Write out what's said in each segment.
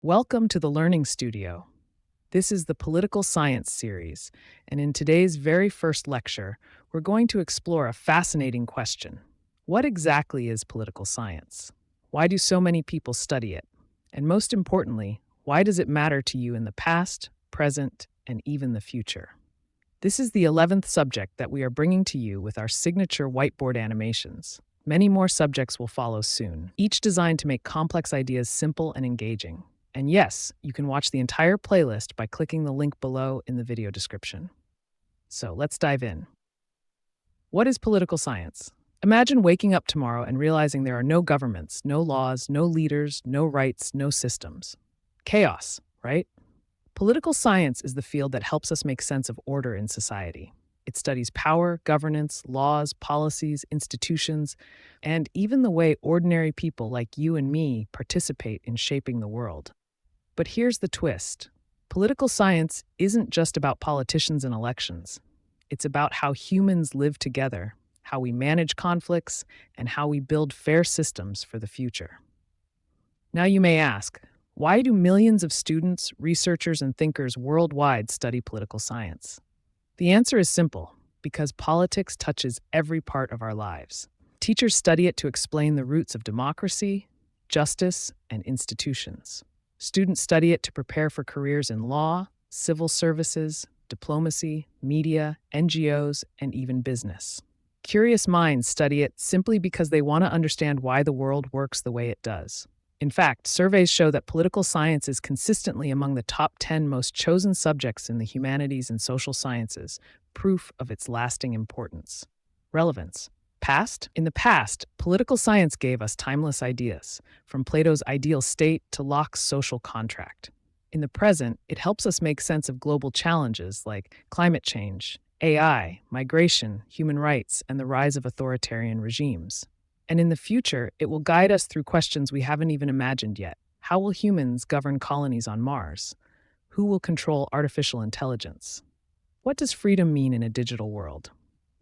Welcome to the Learning Studio. This is the Political Science series, and in today's very first lecture, we're going to explore a fascinating question. What exactly is political science? Why do so many people study it? And most importantly, why does it matter to you in the past, present, and even the future? This is the 11th subject that we are bringing to you with our signature whiteboard animations. Many more subjects will follow soon, each designed to make complex ideas simple and engaging. And yes, you can watch the entire playlist by clicking the link below in the video description. So let's dive in. What is political science? Imagine waking up tomorrow and realizing there are no governments, no laws, no leaders, no rights, no systems. Chaos, right? Political science is the field that helps us make sense of order in society. It studies power, governance, laws, policies, institutions, and even the way ordinary people like you and me participate in shaping the world. But here's the twist. Political science isn't just about politicians and elections. It's about how humans live together, how we manage conflicts, and how we build fair systems for the future. Now you may ask, why do millions of students, researchers, and thinkers worldwide study political science? The answer is simple, because politics touches every part of our lives. Teachers study it to explain the roots of democracy, justice, and institutions. Students study it to prepare for careers in law, civil services, diplomacy, media, NGOs, and even business. Curious minds study it simply because they want to understand why the world works the way it does. In fact, surveys show that political science is consistently among the top 10 most chosen subjects in the humanities and social sciences, proof of its lasting importance. Relevance. Past? In the past, political science gave us timeless ideas, from Plato's ideal state to Locke's social contract. In the present, it helps us make sense of global challenges like climate change, AI, migration, human rights, and the rise of authoritarian regimes. And in the future, it will guide us through questions we haven't even imagined yet. How will humans govern colonies on Mars? Who will control artificial intelligence? What does freedom mean in a digital world?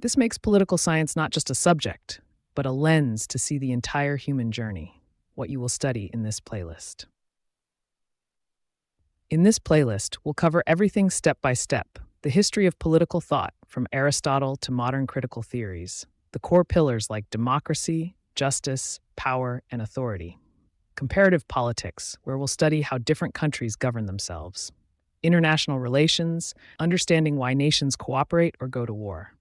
This makes political science not just a subject, but a lens to see the entire human journey, what you will study in this playlist. In this playlist, we'll cover everything step by step, the history of political thought, from Aristotle to modern critical theories, the core pillars like democracy, justice, power, and authority. Comparative politics, where we'll study how different countries govern themselves. International relations, understanding why nations cooperate or go to war.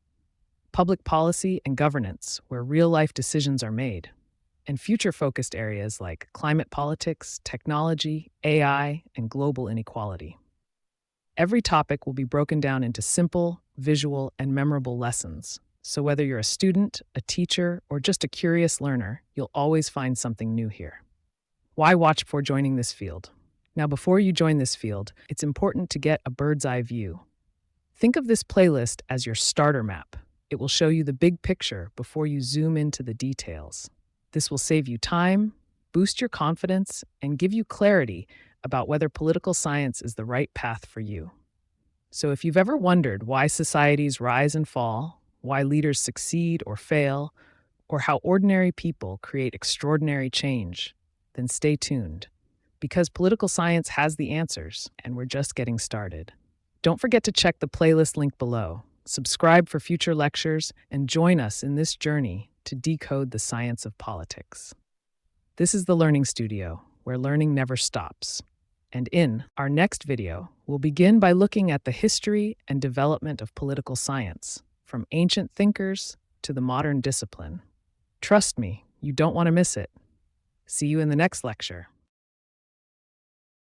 Public policy and governance, where real-life decisions are made. And future-focused areas like climate politics, technology, AI, and global inequality. Every topic will be broken down into simple, visual, and memorable lessons. So whether you're a student, a teacher, or just a curious learner, you'll always find something new here. Why watch before joining this field? Now, before you join this field, it's important to get a bird's eye view. Think of this playlist as your starter map. It will show you the big picture before you zoom into the details. This will save you time, boost your confidence, and give you clarity about whether political science is the right path for you. So if you've ever wondered why societies rise and fall, why leaders succeed or fail, or how ordinary people create extraordinary change, then stay tuned, because political science has the answers, and we're just getting started. Don't forget to check the playlist link below, subscribe for future lectures, and join us in this journey to decode the science of politics. This is the Learning Studio, where learning never stops. And in our next video, we'll begin by looking at the history and development of political science, from ancient thinkers to the modern discipline. Trust me, you don't want to miss it. See you in the next lecture.